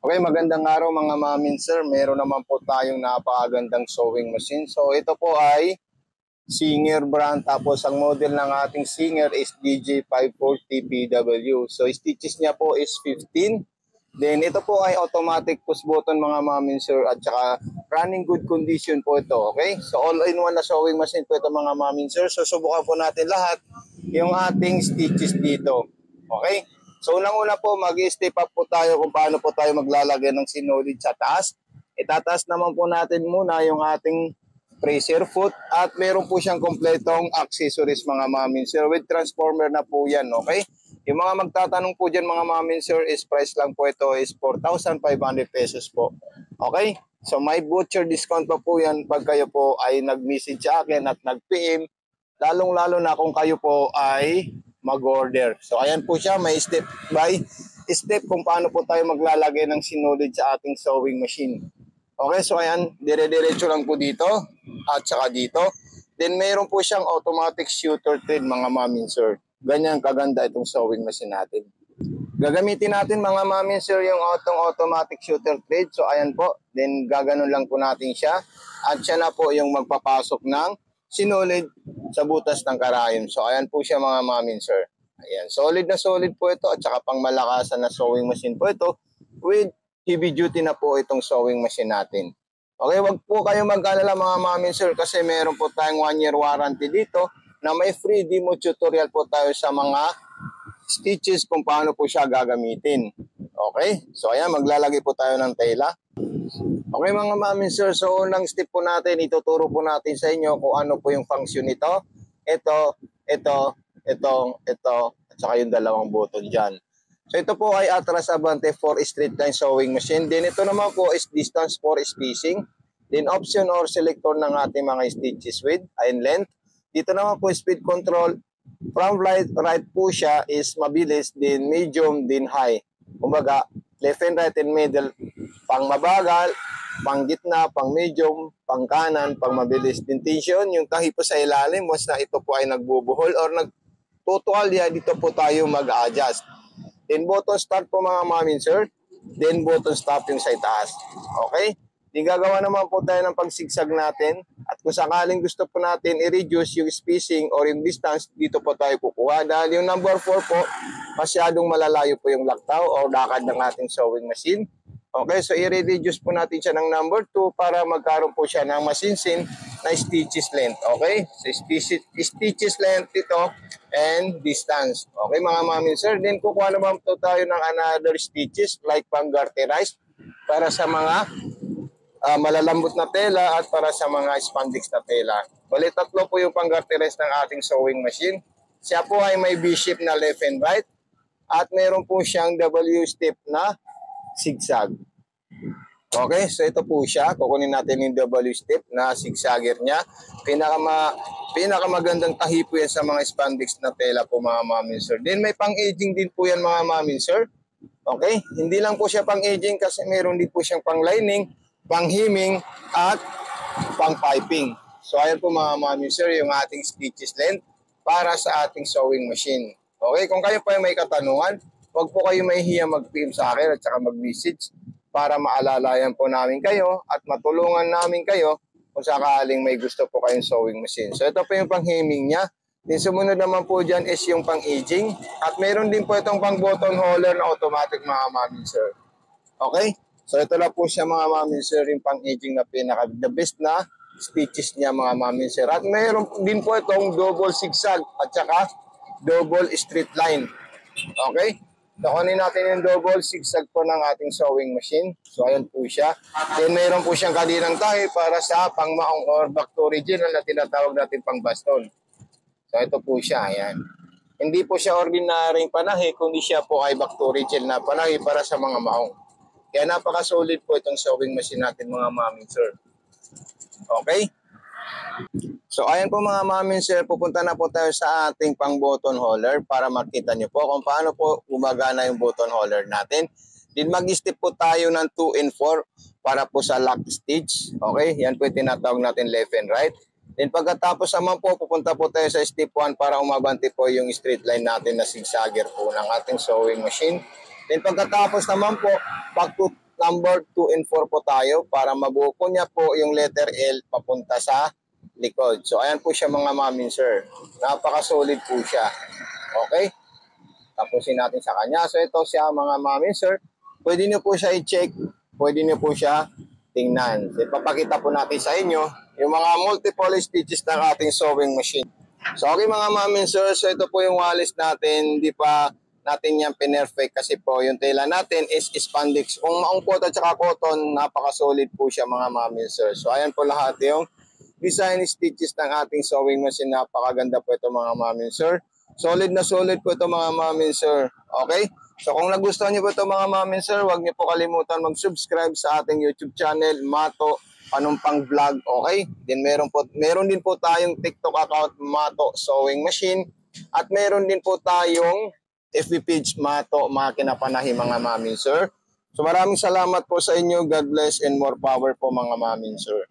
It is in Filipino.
Okay, magandang araw mga mamin sir. Meron naman po tayong napakagandang sewing machine. So ito po ay Singer brand. Tapos ang model ng ating Singer is DJ540PW. So stitches niya po is 15. Then ito po ay automatic push button mga mamin sir. At saka running good condition po ito. Okay, so all-in-one na sewing machine po ito mga mamin sir. So subukan po natin lahat yung ating stitches dito. Okay. So unang-una po mag-step up po tayo kung paano po tayo maglalagay ng sinulid sa taas. Itataas naman po natin muna yung ating pressure foot at meron po siyang kompletong accessories mga mamin sir with transformer na po yan, okay? Yung mga magtatanong po dyan mga mamin sir is price lang po ito is 4,500 pesos po. Okay? So may voucher discount pa po yan pag kayo po ay nag-message sa akin at nag-PM, lalong-lalo na kung kayo po ay mag-order. So ayan po siya, may step by step kung paano po tayo maglalagay ng sinulid sa ating sewing machine. Okay, so ayan, dire-diretso lang po dito at saka dito. Then mayroon po siyang automatic shooter thread mga mamin sir. Ganyan kaganda itong sewing machine natin. Gagamitin natin mga mamin sir yung automatic shooter thread. So ayan po, then gaganon lang po natin siya. At siya na po yung magpapasok ng sinulid sa butas ng karayom. So ayan po siya mga mamin sir. Ayan, solid na solid po ito at saka pang malakasan na sewing machine po ito with heavy duty na po itong sewing machine natin. Okay, wag po kayo mag-alala mga mamin sir kasi meron po tayong 1-year warranty dito na may free demo tutorial po tayo sa mga stitches kung paano po siya gagamitin. Okay, so ayan, maglalagay po tayo ng tela. Okay mga mamin sir, so unang step po natin, ituturo po natin sa inyo kung ano po yung function nito. Ito, at saka yung dalawang button dyan. So ito po ay atras abante for straight line sewing machine. Then ito naman po is distance for spacing. Then option or selector ng ating mga stitches width and length. Dito naman po speed control. From right po siya is mabilis, then medium, then high. Kumbaga, left and right and middle, pang mabagal, pang gitna, pang medium, pang kanan, pang mabilis. Din tension, yung tahi po sa ilalim, once na ito po ay nagbubuhol or nagtutual, dito po tayo mag-adjust. Then button start po mga mamin sir, then button stop yung sa itaas. Okay? Di gagawa naman po tayo ng pagsigsag natin at kung sakaling gusto po natin i-reduce yung spacing or yung distance, dito po tayo kukuha. Dahil yung number 4 po, masyadong malalayo po yung laktaw o lakad ng ating sewing machine. Okay, so i-reduce po natin siya ng number 2 para magkaroon po siya ng masinsin na stitches length. Okay, so stitches length ito and distance. Okay mga mamin sir, then kukuha naman po tayo ng another stitches like pang garterize para sa mga malalambot na tela at para sa mga spandex na tela. Bali tatlo po yung pang-garterize ng ating sewing machine. Siya po ay may V-shape na left and right at meron po siyang W-step na zigzag. Okay, so ito po siya. Kukunin natin yung W-step na zigzagger niya. Pinakamagandang tahi po yan sa mga spandex na tela po mga mamin sir. Then may pang-aging din po yan mga mamin sir. Okay, hindi lang po siya pang-aging kasi meron din po siyang pang-lining, pang-hemming at pang-piping. So ayan po mga mamin sir yung ating stitches length para sa ating sewing machine. Okay, kung kayo pa may katanungan, huwag po kayo mahihiya mag-PM sa akin at saka mag-message para maalalayan po namin kayo at matulungan namin kayo kung sakaling may gusto po kayong sewing machine. So ito po yung pang-hemming niya. Then sumunod naman po dyan is yung pang-aging at meron din po itong pang-button holder na automatic mga mamin sir. Okay? So ito na po siya mga mamin sir, yung pang-aging na the best na stitches niya mga mamin sir. At mayroon din po itong double zigzag at saka double straight line. Okay? Nakunin natin yung double zigzag po ng ating sewing machine. So ayan po siya. Then mayroon po siyang kaninang tahi para sa pangmaong or back to original na tinatawag natin pang baston. So ito po siya. Ayan. Hindi po siya ordinaryong panahi, kundi siya po ay back to original na panahi para sa mga maong. Kaya napaka-solid po itong sewing machine natin mga mamin sir. Okay? So ayan po mga mamin sir, pupunta na po tayo sa ating pang button holder para makita nyo po kung paano po gumagana yung button holder natin. Then mag-step po tayo ng 2 and 4 para po sa lock stitch. Okay? Yan po yung tinatawag natin left and right. Then pagkatapos naman po, pupunta po tayo sa step 1 para umabante po yung straight line natin na zigzagger po ng ating sewing machine. Then pagkatapos naman po, number 2 and 4 po tayo para mabuo po niya po yung letter L papunta sa likod. So ayan po siya mga mami sir. Napaka-solid po siya. Okay? Tapusin natin sa kanya. So ito siya mga mami sir. Pwede niyo po siya i-check. Pwede niyo po siya tingnan. So, ipapakita po natin sa inyo yung mga multiple stitches ng ating sewing machine. So okay mga mami sir. So ito po yung walis natin. Hindi pa natin yan pinerfect kasi po yung tela natin is spandex. Kung maungkot at saka cotton, napaka-solid po siya mga mami sir. So ayan po lahat yung design stitches ng ating sewing machine. Napakaganda po ito mga mami sir. Solid na solid po ito mga mami sir. Okay? So kung nagustuhan niyo po ito mga mami sir, huwag niyo po kalimutan mag-subscribe sa ating YouTube channel, Mato Panumpang Vlog. Okay? Then meron din po tayong TikTok account, Mato Sewing Machine. At meron din po tayong FB page, Mato Makina Panahi mga mami sir. So maraming salamat po sa inyo. God bless and more power po mga mami sir.